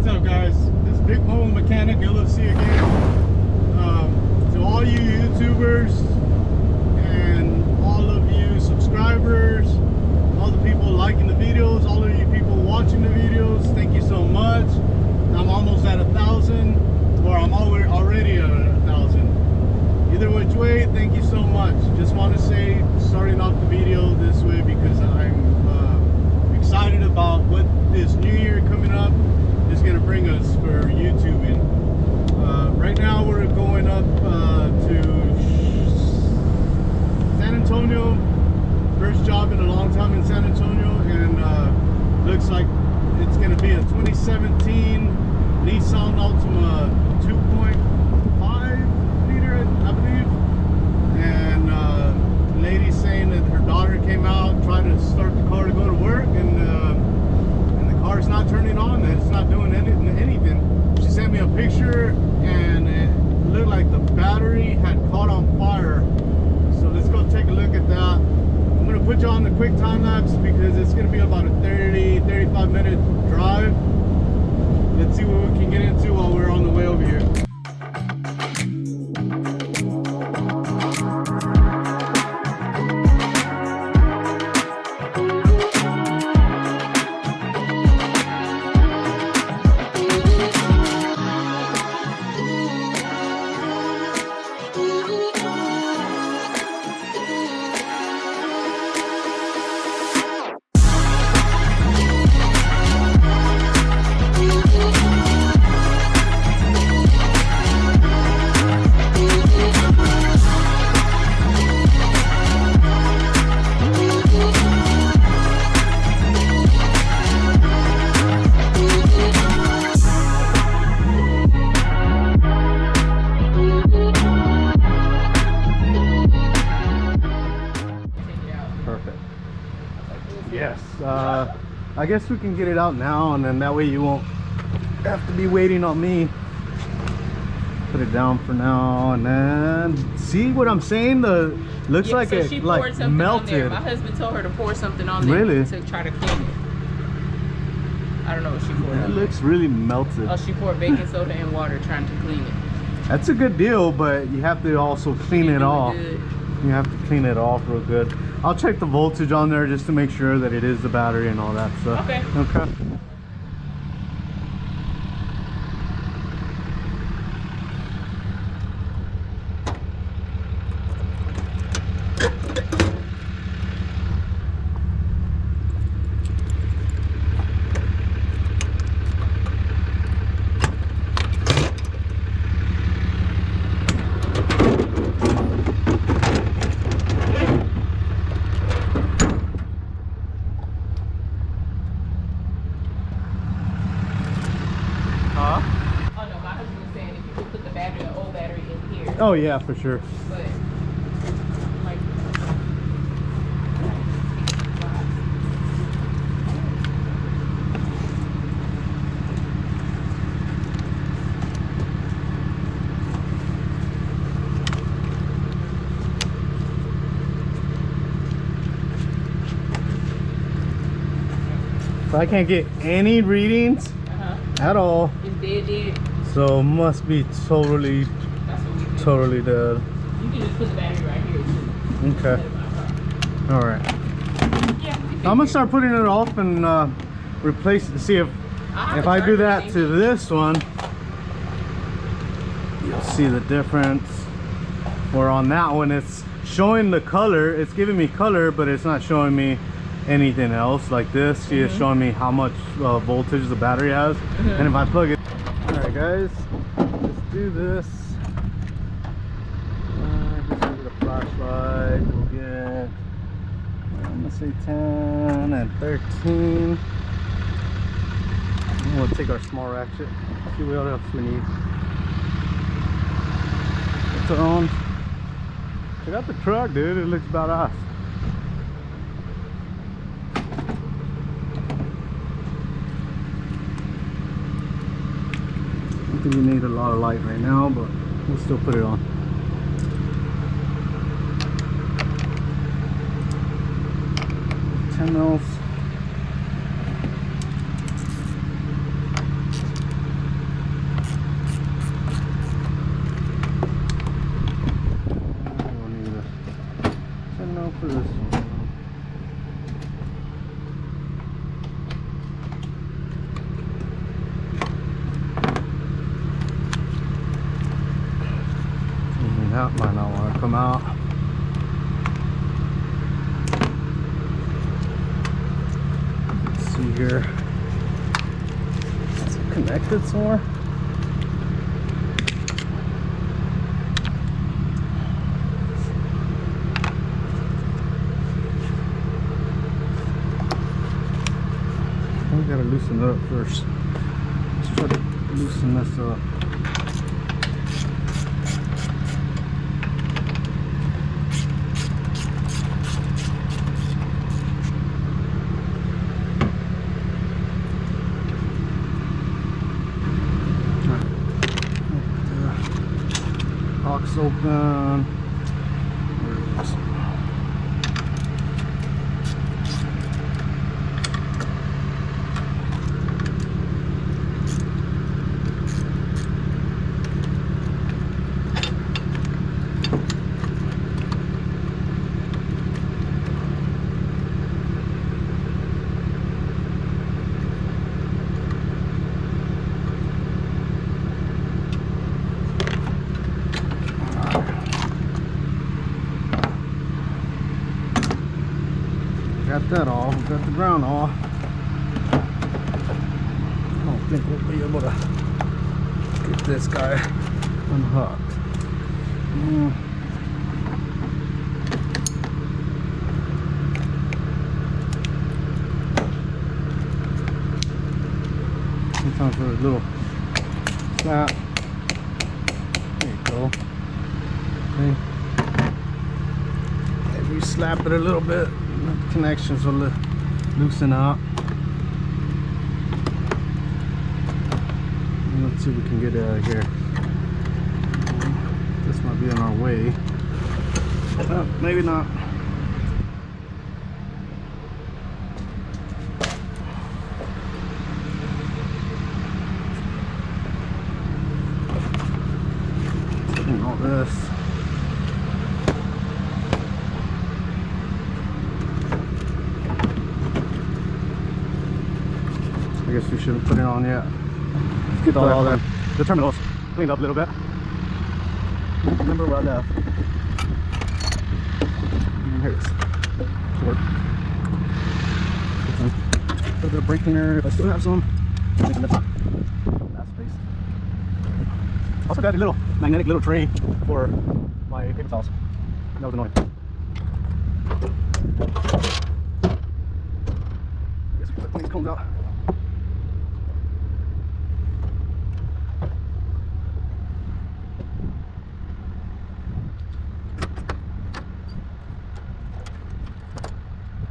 What's up, guys? This is Big Pole Mechanic LFC again. To all you YouTubers and all of you subscribers, all the people liking the videos, all of you people watching the videos, thank you so much. I'm almost at 1,000, or I'm already at 1,000. Either which way, thank you so much. Just want to say, starting off the video this way because I'm excited about what this new year coming up is going to bring us for YouTubing. Right now we're going up to San Antonio. First job in a long time in San Antonio, and looks like it's going to be a 2017 Nissan Altima 2.5 liter, I believe. And the lady saying that her daughter came out, tried to start the car to go to work, and the car's not turning on. It's not doing anything. She sent me a picture, and it looked like the battery had caught on fire. So let's go take a look at that. I'm gonna put you on the quick time lapse because it's gonna be about a 30-35 minute drive. Let's see what we can get into while we're on the way over here. Yes, I guess we can get it out now, and then that way you won't have to be waiting on me. Put it down for now, and then see what I'm saying. The looks like so it she like poured something melted. On there. My husband told her to pour something on there Really? to try to clean it. I don't know what she poured. It looks really melted. Oh, she poured baking soda and water trying to clean it. That's a good deal, but you have to also clean it off. Good. You have to clean it off real good. I'll check the voltage on there just to make sure that it is the battery and all that stuff. Okay. Okay. Oh yeah, for sure. But like, So I can't get any readings at all. it's dead. So must be totally dead. You can just put the battery right here too. Okay. All right. Yeah. I'm gonna start putting it off and replace it. See if I do that to this one, you'll see the difference. Or on that one, it's showing the color. It's giving me color, but it's not showing me anything else. Like this, she is showing me how much voltage the battery has. And if I plug it, all right, guys, let's do this. Flashlight, we'll get, I'm gonna say 10 and 13. We'll take our small ratchet, see what else we need. It's our own. Check out the truck, dude, it looks badass. I don't think you need a lot of light right now, but we'll still put it on. 10 mils. That might not want to come out. Let's see here. Is it connected somewhere? We gotta loosen it up first. Let's try to loosen this up. Box open. Where is it? Got that off, got the ground off. I don't think we'll be able to get this guy unhooked. Sometimes with a little slap. There you go. Okay. If you slap it a little bit, the connections will loosen up. Let's see if we can get it out of here. This might be in our way. Maybe not. Taking all this. I guess we shouldn't put it on yet. Let's get all the terminals cleaned up a little bit. Remember where I left. And here it is. Put a bit of brake cleaner if I still have some. That space. Also got a little magnetic little tray for my paper towels. That was annoying. I guess we put these cones out.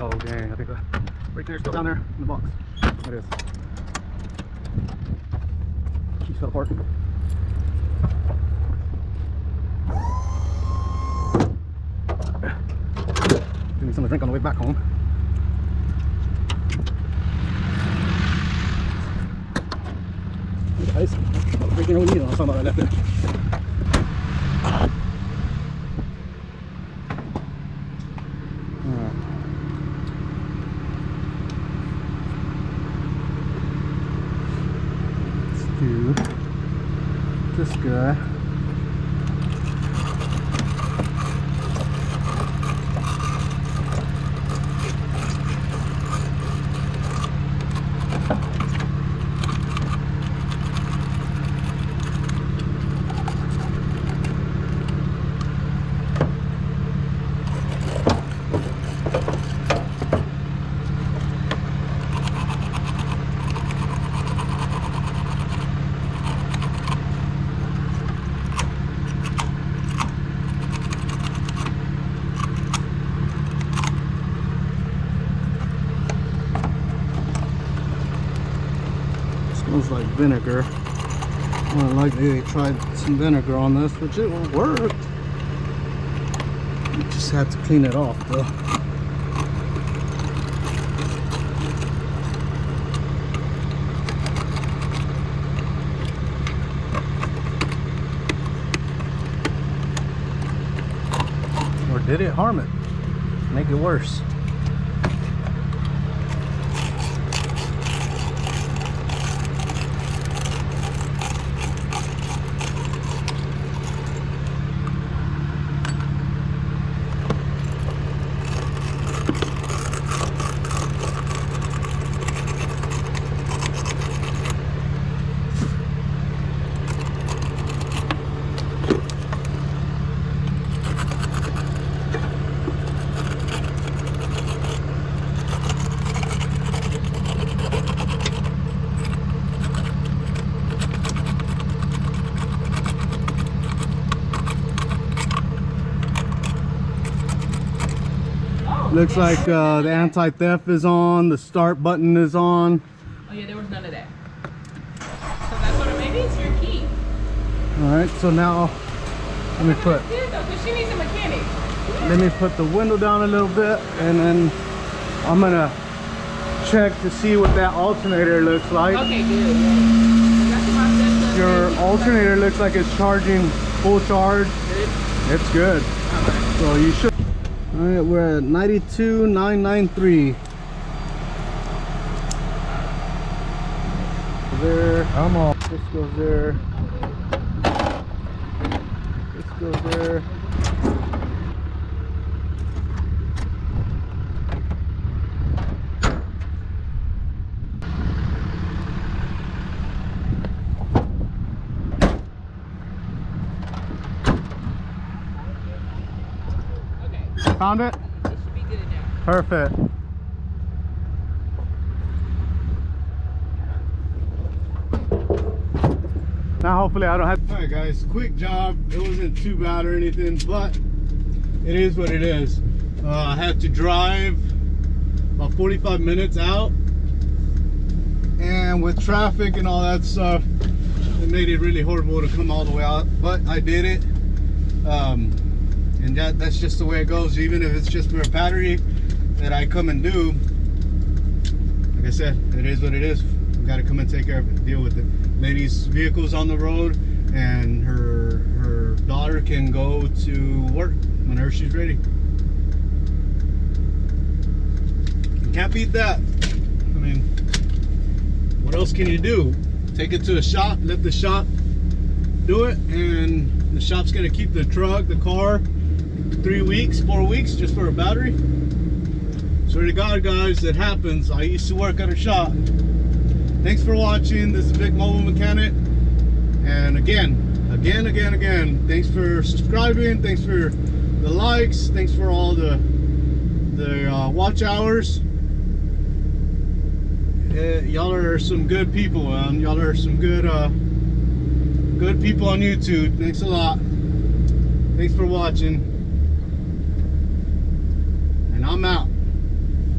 Oh dang, I think the brake cleaner's still down there in the box. It is. Keys fell apart. Give me something to drink on the way back home. Hey guys, the brake cleaner we needed. I was talking about I left it. Do this guy. Smells like vinegar. Well, likely they tried some vinegar on this, which it worked. You just have to clean it off though. Or did it harm it? Make it worse? Looks like the anti-theft is on, the start button is on. Oh yeah, there was none of that. So that's what, maybe it's your key. Alright, so now let me put Because she needs a mechanic. the window down a little bit, and then I'm gonna check to see what that alternator looks like. Okay, good. That's what I said. Your alternator looks like it's charging full charge. It's good. Alright. So you should. Alright, we're at 92,993. There. Come on. This goes there. This goes there. Found it? It should be good now. Perfect. Now hopefully I don't have. Alright guys, quick job. It wasn't too bad or anything, but it is what it is. I had to drive about 45 minutes out, and with traffic and all that stuff, it made it really horrible to come all the way out, but I did it. And that's just the way it goes. Even if it's just for a battery that I come and do, like I said, it is what it is. We got to come and take care of it, deal with it. Lady's vehicle's on the road, and her daughter can go to work whenever she's ready. You can't beat that. I mean, what else can you do? Take it to a shop, let the shop do it, and the shop's gonna keep the truck, the car, 3 weeks, 4 weeks just for a battery. Swear to God, guys, it happens. I used to work at a shop. Thanks for watching. This is Big Mobile Mechanic. And again, thanks for subscribing. Thanks for the likes. Thanks for all the watch hours. Y'all are some good people. Y'all are some good people on YouTube. Thanks a lot. Thanks for watching. And I'm out.